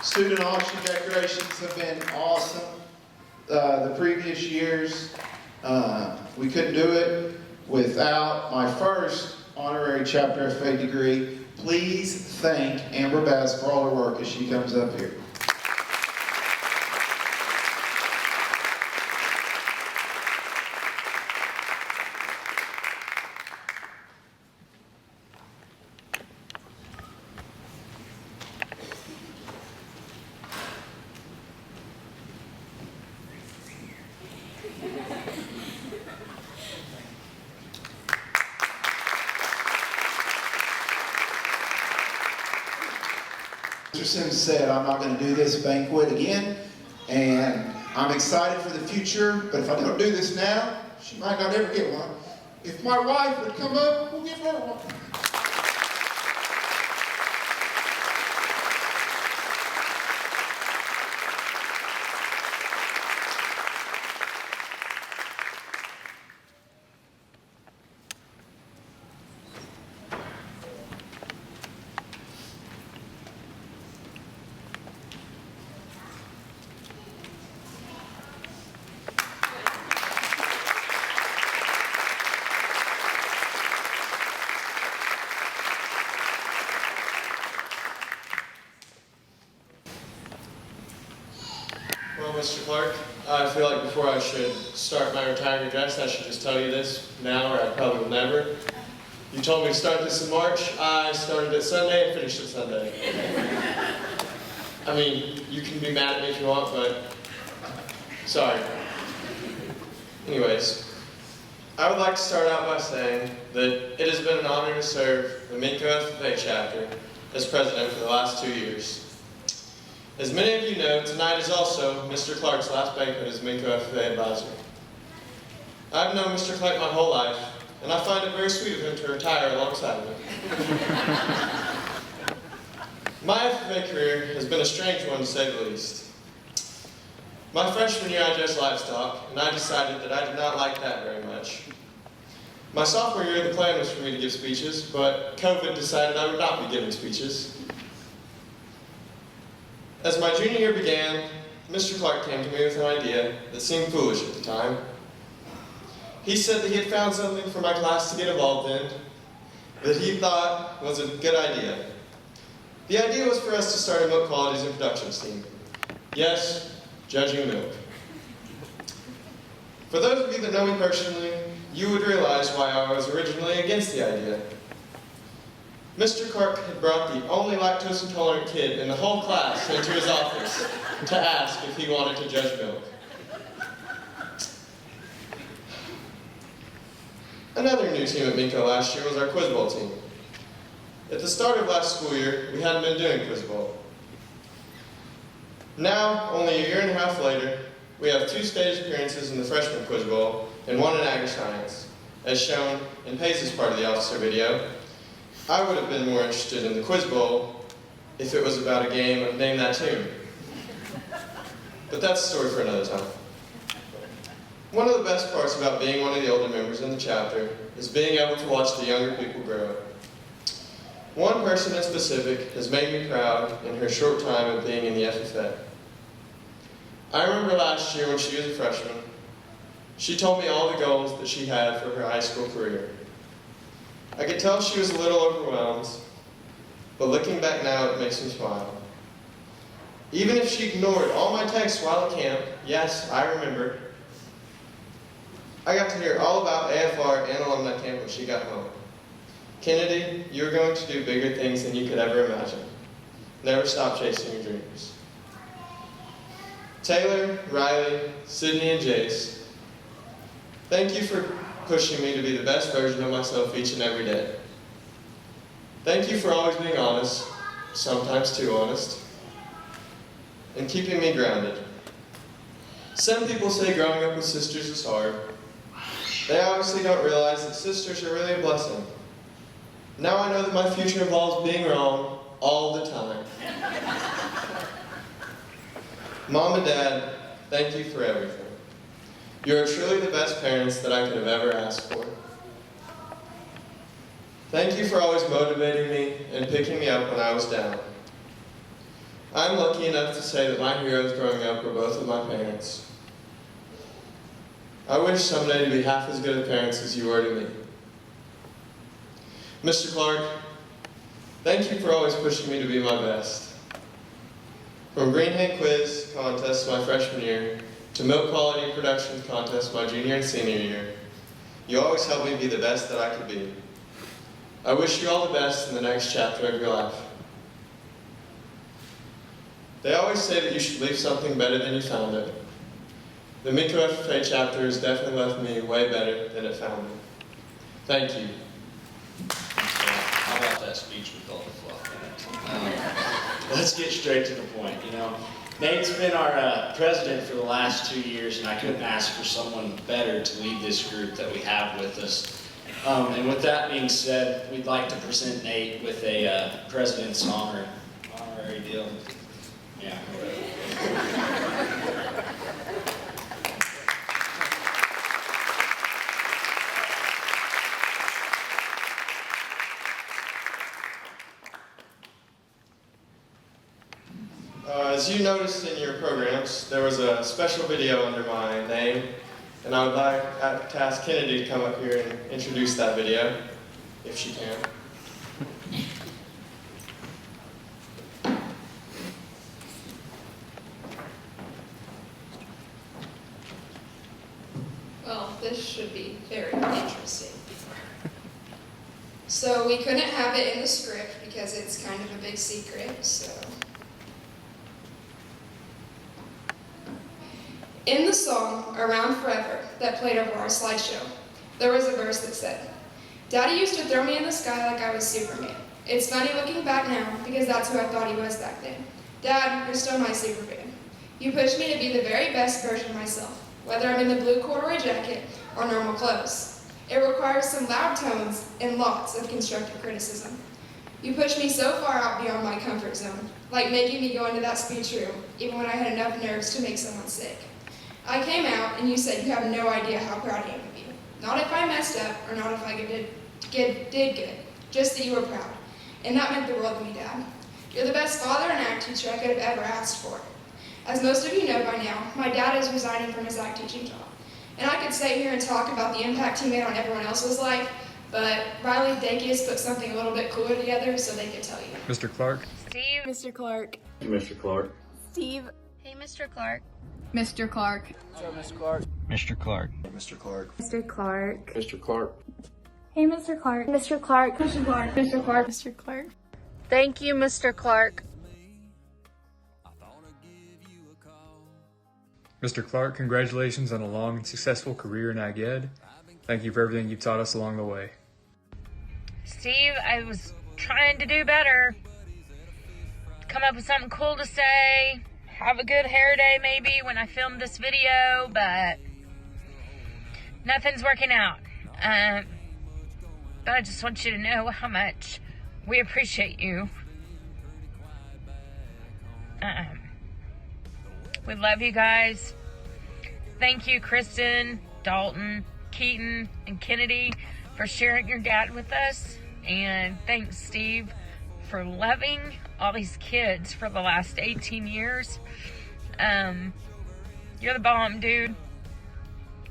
Student auction decorations have been awesome. The previous years, we couldn't do it without my first honorary chapter FFA degree. Please thank Amber Bass for all her work as she comes up here. Mr. Sims said, I'm not going to do this banquet again, and I'm excited for the future, but if I don't do this now, she might not ever get one. If my wife would come up, we'll give her one. Well, Mr. Clark, I feel like before I should start my retiring address, I should just tell you this now, or I probably will never. You told me to start this in March. I started it Sunday and finished it Sunday. I mean, you can be mad at me if you want, but sorry. Anyways, I would like to start out by saying that it has been an honor to serve the Minko FFA chapter as president for the last 2 years. As many of you know, tonight is also Mr. Clark's last banquet as Minko FFA advisor. I've known Mr. Clark my whole life, and I find it very sweet of him to retire alongside me. My FFA career has been a strange one, to say the least. My freshman year I judged livestock, and I decided that I did not like that very much. My sophomore year the plan was for me to give speeches, but COVID decided I would not be giving speeches. As my junior year began, Mr. Clark came to me with an idea that seemed foolish at the time. He said that he had found something for my class to get involved in that he thought was a good idea. The idea was for us to start a milk qualities and productions team. Yes, judging milk. For those of you that know me personally, you would realize why I was originally against the idea. Mr. Clark had brought the only lactose-intolerant kid in the whole class into his office to ask if he wanted to judge milk. Another new team at Minko last year was our Quiz Bowl team. At the start of last school year, we hadn't been doing Quiz Bowl. Now, only a year and a half later, we have 2 stage appearances in the freshman Quiz Bowl and 1 in agri-science. As shown in Pace's part of the officer video, I would have been more interested in the Quiz Bowl if it was about a game of Name That Tune. But that's a story for another time. One of the best parts about being one of the older members in the chapter is being able to watch the younger people grow. One person in specific has made me proud in her short time of being in the FFA. I remember last year when she was a freshman, she told me all the goals that she had for her high school career. I could tell she was a little overwhelmed, but looking back now, it makes me smile. Even if she ignored all my texts while at camp, yes, I remember, I got to hear all about AFR and alumni camp when she got home. Kennedy, you're going to do bigger things than you could ever imagine. Never stop chasing your dreams. Taylor, Riley, Sydney, and Jace, thank you for pushing me to be the best version of myself each and every day. Thank you for always being honest, sometimes too honest, and keeping me grounded. Some people say growing up with sisters is hard. They obviously don't realize that sisters are really a blessing. Now I know that my future involves being wrong all the time. Mom and Dad, thank you for everything. You are truly the best parents that I could have ever asked for. Thank you for always motivating me and picking me up when I was down. I'm lucky enough to say that my heroes growing up were both of my parents. I wish someday to be half as good of parents as you were to me. Mr. Clark, thank you for always pushing me to be my best. From Green Hand Quiz contest my freshman year to Milk Quality Productions contest my junior and senior year, you always helped me be the best that I could be. I wish you all the best in the next chapter of your life. They always say that you should leave something better than you found it. The Minko FFA chapter has definitely left me way better than it found me. Thank you. How about that speech we called it fluff? Let's get straight to the point. Nate's been our president for the last 2 years, and I couldn't ask for someone better to lead this group that we have with us. And with that being said, we'd like to present Nate with a president's honorary deal. Yeah. As you noticed in your programs, there was a special video under my name, and I would like to ask Kennedy to come up here and introduce that video, if she can. Well, this should be very interesting. So we couldn't have it in the script because it's kind of a big secret, so. In the song, Around Forever, that played over our slideshow, there was a verse that said, "Daddy used to throw me in the sky like I was Superman. It's funny looking back now, because that's who I thought he was back then. Dad, you're still my Superman. You pushed me to be the very best version of myself, whether I'm in the blue corduroy jacket or normal clothes. It requires some loud tones and lots of constructive criticism. You pushed me so far out beyond my comfort zone, like making me go into that speech room, even when I had enough nerves to make someone sick. I came out and you said you have no idea how proud I am of you. Not if I messed up or not if I did good, just that you were proud. And that meant the world to me, Dad. You're the best father and act teacher I could have ever asked for. As most of you know by now, my dad is resigning from his act teaching job. And I could sit here and talk about the impact he made on everyone else's life, but Riley Dakius put something a little bit cooler together so they could tell you. Mr. Clark. Steve. Mr. Clark. Mr. Clark. Steve. Hey, Mr. Clark. Mr. Clark. Mr. Clark. Mr. Clark. Mr. Clark. Mr. Clark. Hey, Mr. Clark. Mr. Clark. Mr. Clark. Mr. Clark. Mr. Clark. Thank you, Mr. Clark. Mr. Clark, congratulations on a long and successful career in Ag Ed. Thank you for everything you've taught us along the way. Steve, I was trying to do better. Come up with something cool to say. Have a good hair day maybe when I film this video, but nothing's working out. But I just want you to know how much we appreciate you. We love you guys. Thank you, Kristen, Dalton, Keaton, and Kennedy for sharing your dad with us. And thanks, Steve, for loving all these kids for the last 18 years. You're the bomb, dude.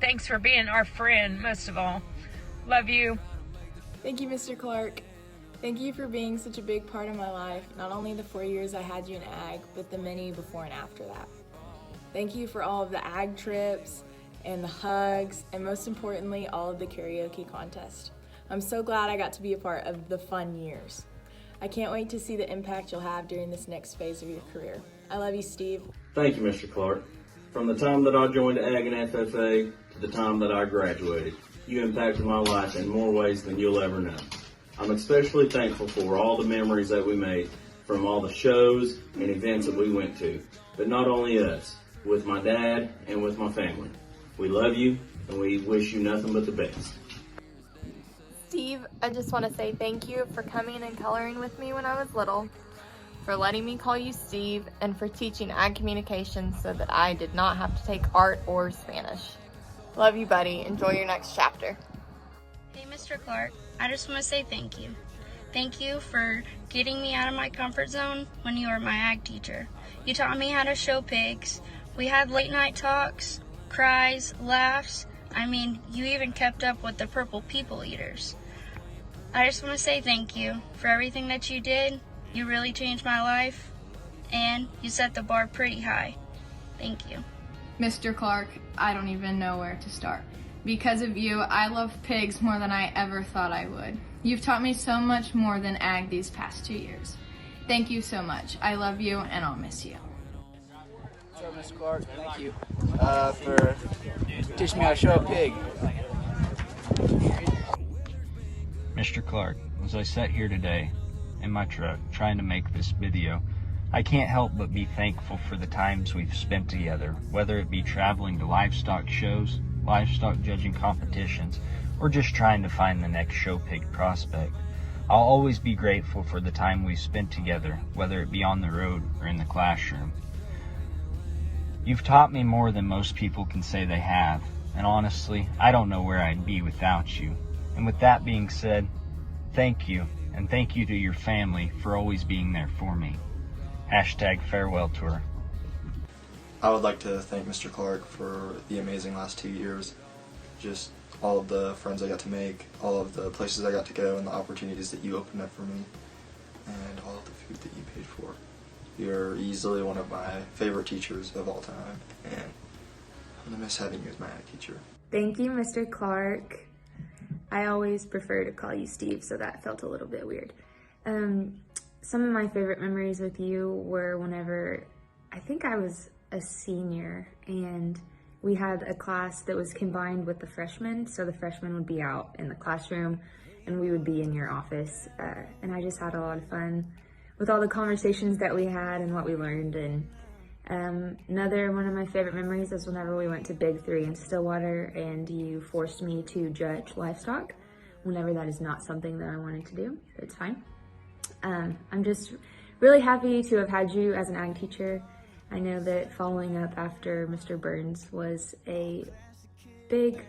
Thanks for being our friend, most of all. Love you. Thank you, Mr. Clark. Thank you for being such a big part of my life, not only the 4 years I had you in ag, but the many before and after that. Thank you for all of the ag trips and the hugs, and most importantly, all of the karaoke contest. I'm so glad I got to be a part of the fun years. I can't wait to see the impact you'll have during this next phase of your career. I love you, Steve. Thank you, Mr. Clark. From the time that I joined Ag and FFA to the time that I graduated, you impacted my life in more ways than you'll ever know. I'm especially thankful for all the memories that we made from all the shows and events that we went to. But not only us, with my dad and with my family. We love you and we wish you nothing but the best. Steve, I just want to say thank you for coming and coloring with me when I was little, for letting me call you Steve, and for teaching ag communications so that I did not have to take art or Spanish. Love you, buddy. Enjoy your next chapter. Hey, Mr. Clark, I just want to say thank you. Thank you for getting me out of my comfort zone when you were my ag teacher. You taught me how to show pigs. We had late night talks, cries, laughs. I mean, you even kept up with the purple people eaters. I just want to say thank you for everything that you did. You really changed my life, and you set the bar pretty high. Thank you. Mr. Clark, I don't even know where to start. Because of you, I love pigs more than I ever thought I would. You've taught me so much more than ag these past 2 years. Thank you so much. I love you, and I'll miss you. So, Mr. Clark, thank you for teaching me how to show a pig. Mr. Clark, as I sat here today in my truck trying to make this video, I can't help but be thankful for the times we've spent together, whether it be traveling to livestock shows, livestock judging competitions, or just trying to find the next show pig prospect. I'll always be grateful for the time we've spent together, whether it be on the road or in the classroom. You've taught me more than most people can say they have, and honestly, I don't know where I'd be without you. And with that being said, thank you, and thank you to your family for always being there for me. #farewell tour. I would like to thank Mr. Clark for the amazing last 2 years. Just all of the friends I got to make, all of the places I got to go, and the opportunities that you opened up for me, and all of the food that you paid for. You're easily one of my favorite teachers of all time, and I'm going to miss having you as my ag teacher. Thank you, Mr. Clark. I always prefer to call you Steve, so that felt a little bit weird. Some of my favorite memories with you were whenever, I think I was a senior, and we had a class that was combined with the freshmen, so the freshmen would be out in the classroom and we would be in your office, and I just had a lot of fun with all the conversations that we had and what we learned. And another one of my favorite memories is whenever we went to Big 3 in Stillwater and you forced me to judge livestock whenever that is not something that I wanted to do. It's fine. I'm just really happy to have had you as an ag teacher. I know that following up after Mr. Burns was a big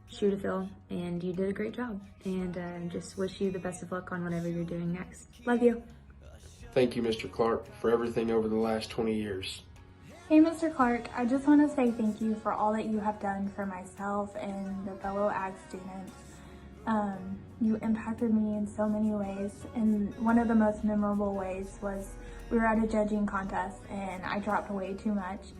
shoe to fill, and you did a great job. And just wish you the best of luck on whatever you're doing next. Love you. Thank you, Mr. Clark, for everything over the last 20 years. Hey, Mr. Clark, I just want to say thank you for all that you have done for myself and the fellow ag students. You impacted me in so many ways, and one of the most memorable ways was we were at a judging contest and I dropped way too much.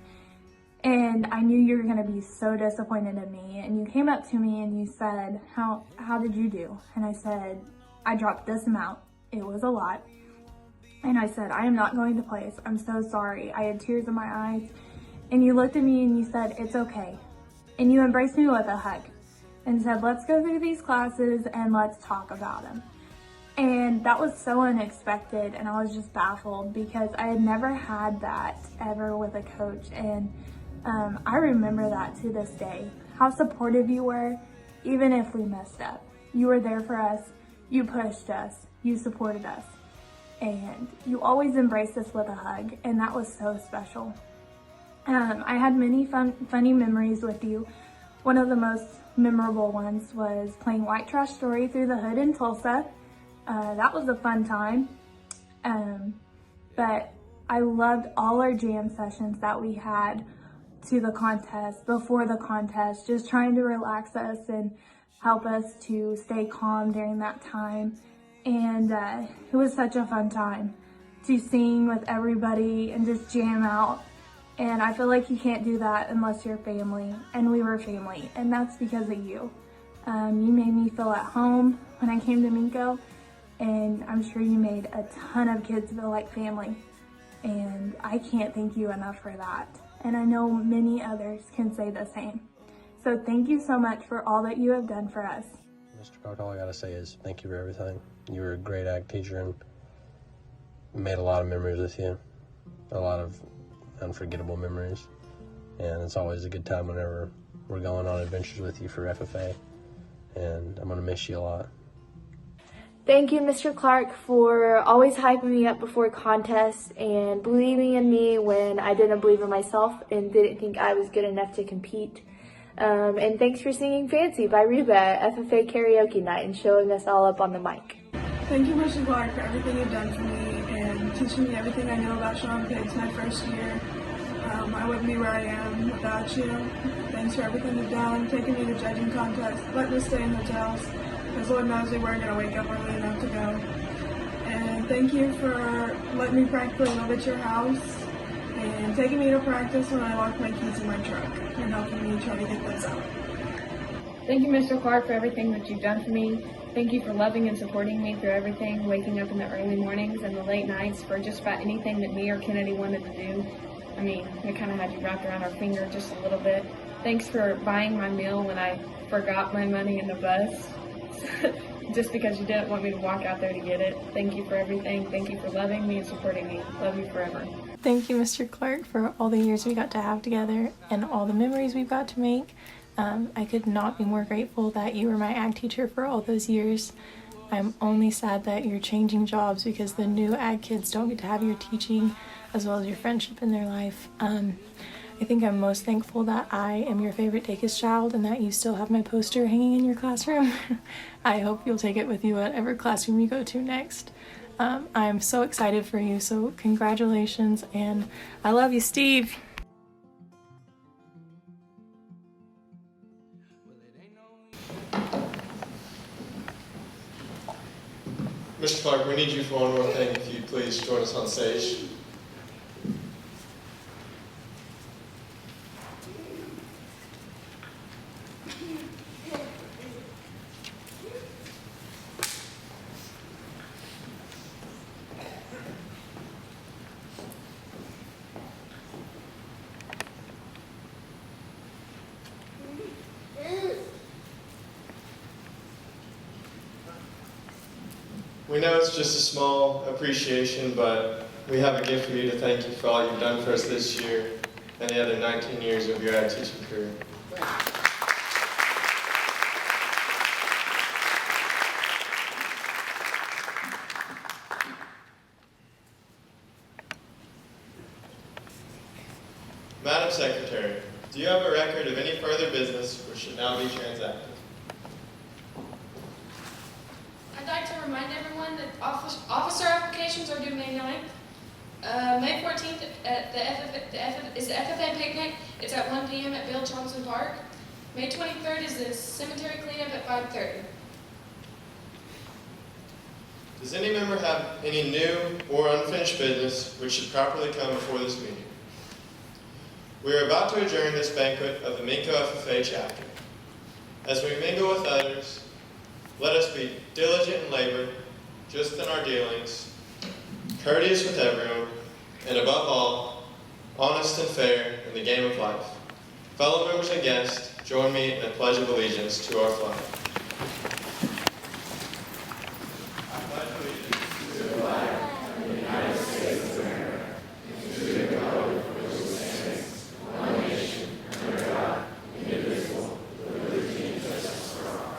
And I knew you were going to be so disappointed in me, and you came up to me and you said, how did you do? And I said, I dropped this amount. It was a lot. And I said, I am not going to place. I'm so sorry. I had tears in my eyes. And you looked at me and you said, it's okay. And you embraced me with a hug and said, let's go through these classes and let's talk about them. And that was so unexpected, and I was just baffled because I had never had that ever with a coach. And I remember that to this day, how supportive you were, even if we messed up. You were there for us, you pushed us, you supported us, and you always embraced us with a hug, and that was so special. I had many funny memories with you. One of the most memorable ones was playing White Trash Story through the hood in Tulsa. That was a fun time. But I loved all our jam sessions that we had to the contest, before the contest, just trying to relax us and help us to stay calm during that time. And it was such a fun time to sing with everybody and just jam out. And I feel like you can't do that unless you're family, and we were family, and that's because of you. You made me feel at home when I came to Minko, and I'm sure you made a ton of kids feel like family. And I can't thank you enough for that. And I know many others can say the same. So thank you so much for all that you have done for us. Mr. Clark, all I gotta say is thank you for everything. You were a great ag teacher and made a lot of memories with you. A lot of unforgettable memories. And it's always a good time whenever we're going on adventures with you for FFA. And I'm gonna miss you a lot. Thank you, Mr. Clark, for always hyping me up before contests and believing in me when I didn't believe in myself and didn't think I was good enough to compete. And thanks for singing Fancy by Reba at FFA Karaoke Night and showing us all up on the mic. Thank you, Mr. Clark, for everything you've done for me and teaching me everything I know about showing pigs my first year. I wouldn't be where I am without you. Thanks for everything you've done, taking me to judging contests, letting us stay in hotels, because Lord knows we weren't going to wake up early enough to go. And thank you for letting me practically live at your house and taking me to practice when I locked my keys in my truck and helping me try to get those out. Thank you, Mr. Clark, for everything that you've done for me. Thank you for loving and supporting me through everything, waking up in the early mornings and the late nights for just about anything that me or Kennedy wanted to do. I mean, we kind of had you wrapped around our finger just a little bit. Thanks for buying my meal when I forgot my money in the bus. Just because you didn't want me to walk out there to get it. Thank you for everything. Thank you for loving me and supporting me. Love you forever. Thank you, Mr. Clark, for all the years we got to have together and all the memories we've got to make. I could not be more grateful that you were my ag teacher for all those years. I'm only sad that you're changing jobs because the new ag kids don't get to have your teaching as well as your friendship in their life. I think I'm most thankful that I am your favorite Takis child and that you still have my poster hanging in your classroom. I hope you'll take it with you whatever classroom you go to next. I'm so excited for you, so congratulations, and I love you, Steve. Mr. Clark, we need you for one more thing. If you'd please join us on stage. We know it's just a small appreciation, but we have a gift for you to thank you for all you've done for us this year and the other 19 years of your ag teaching career. Madam Secretary, do you have a record of any further business which should now be transacted? I'd like to remind everyone that officer applications are due May 9th. May 14th is the FFA picnic. It's at 1 p.m. at Bill Johnson Park. May 23rd is the cemetery cleanup at 5:30. Does any member have any new or unfinished business which should properly come before this meeting? We are about to adjourn this banquet of the Minko FFA chapter. As we mingle with others, let us be diligent in labor, just in our dealings, courteous with everyone, and above all, honest and fair in the game of life. Fellow members and guests, join me in a pledge of allegiance to our flag. I pledge allegiance to the flag of the United States of America, and to the republic for which it stands, one nation, under God, indivisible, with liberty and justice for all.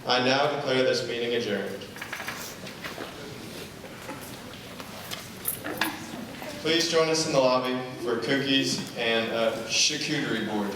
I now declare this meeting adjourned. Please join us in the lobby for cookies and a charcuterie board.